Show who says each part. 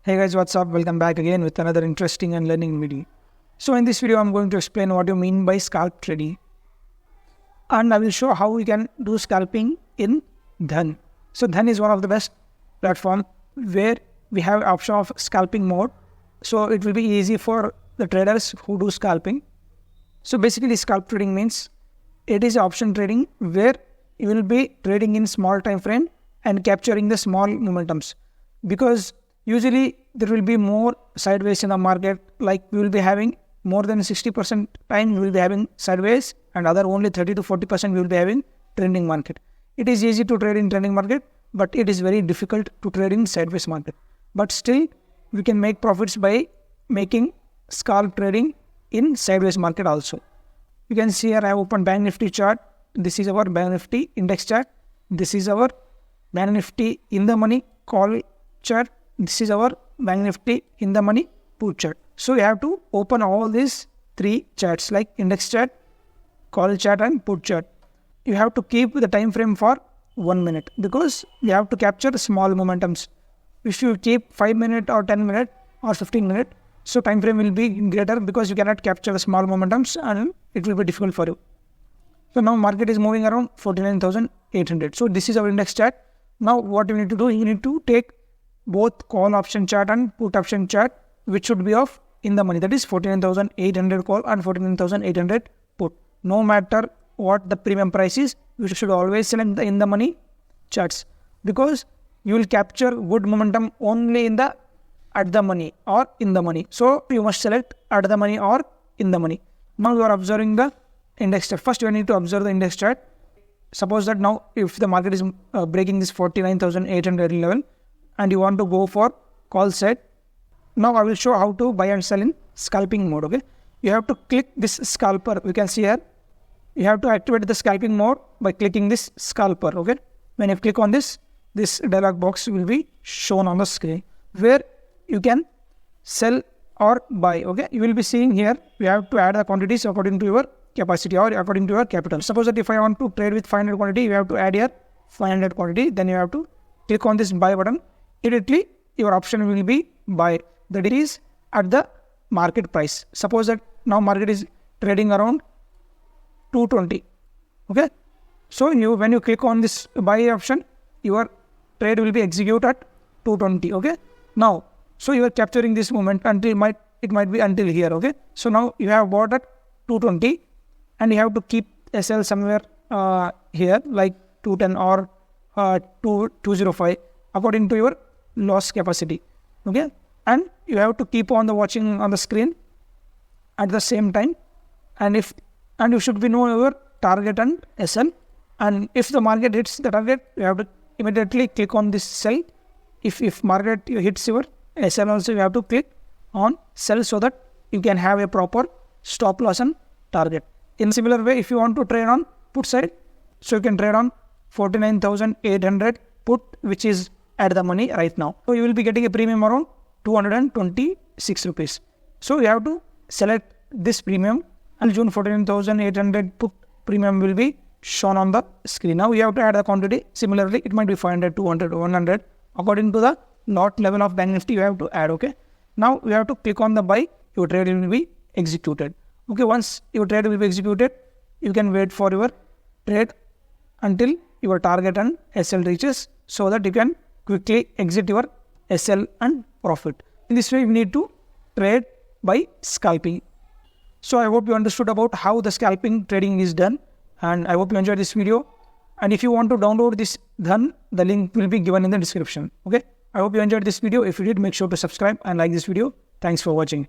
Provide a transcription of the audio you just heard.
Speaker 1: Hey guys, what's up? Welcome back again with another interesting and learning video. So in this video, I'm going to explain what you mean by scalp trading. And I will show how we can do scalping in DHAN. So DHAN is one of the best platform where we have option of scalping mode. So it will be easy for the traders who do scalping. So basically scalp trading means it is option trading where you will be trading in small time frame and capturing the small momentums. Because usually there will be more sideways in the market, like we will be having more than 60% time we will be having sideways and other only 30 to 40% we will be having trending market. It is easy to trade in trending market, but it is very difficult to trade in sideways market. But still we can make profits by making scalp trading in sideways market also. You can see here I have opened Bank Nifty chart. This is our Bank Nifty index chart. This is our Bank Nifty in the money call chart. This is our Bank Nifty in the money put chart. So you have to open all these three charts like index chart, call chart and put chart. You have to keep the time frame for 1 minute because you have to capture small momentums. If you keep 5 minutes or 10 minutes or 15 minutes, so time frame will be greater because you cannot capture the small momentums and it will be difficult for you. So now market is moving around 49,800. So this is our index chart. Now what you need to do, you need to take both call option chart and put option chart, which should be of in the money, that is 49,800 call and 49,800 put. No matter what the premium price is, you should always select the in the money charts because you will capture good momentum only in the at the money or in the money. So you must select at the money or in the money. Now you are observing the index chart. First you need to observe the index chart. Suppose that now if the market is breaking this 49,800 level, and you want to go for call side. Now I will show how to buy and sell in scalping mode. Okay, you have to click this scalper. You can see here you have to activate the scalping mode by clicking this scalper. Okay, when you click on this dialog box will be shown on the screen where you can sell or buy. Okay, you will be seeing here you have to add the quantities according to your capacity or according to your capital. Suppose that if I want to trade with 500 quantity, you have to add here 500 quantity, then you have to click on this buy button. Immediately your option will be buy, that it is at the market price. Suppose that now market is trading around 220. Okay, so when you click on this buy option, your trade will be executed at 220. Okay, now so you are capturing this moment until it might be until here. Okay, so now you have bought at 220 and you have to keep SL somewhere here like 210 or 205 according to your loss capacity. Okay, and you have to keep on the watching on the screen at the same time, and you should be know your target and SL, and if the market hits the target, you have to immediately click on this sell. If market hits your SL also, you have to click on sell so that you can have a proper stop loss and target. In similar way, if you want to trade on put side, so you can trade on 49,800 put, which is at the money right now. So you will be getting a premium around 226 rupees. So you have to select this premium and June 49,800 put premium will be shown on the screen. Now you have to add a quantity. Similarly, it might be 500, 200, 100. According to the lot level of Bank Nifty, you have to add. Okay. Now you have to click on the buy. Your trade will be executed. Okay. Once your trade will be executed, you can wait for your trade until your target and SL reaches so that you can quickly exit your SL and profit. In this way, you need to trade by scalping. So I hope you understood about how the scalping trading is done, and I hope you enjoyed this video. And if you want to download this DHAN, the link will be given in the description. Okay, I hope you enjoyed this video. If you did, make sure to subscribe and like this video. Thanks for watching.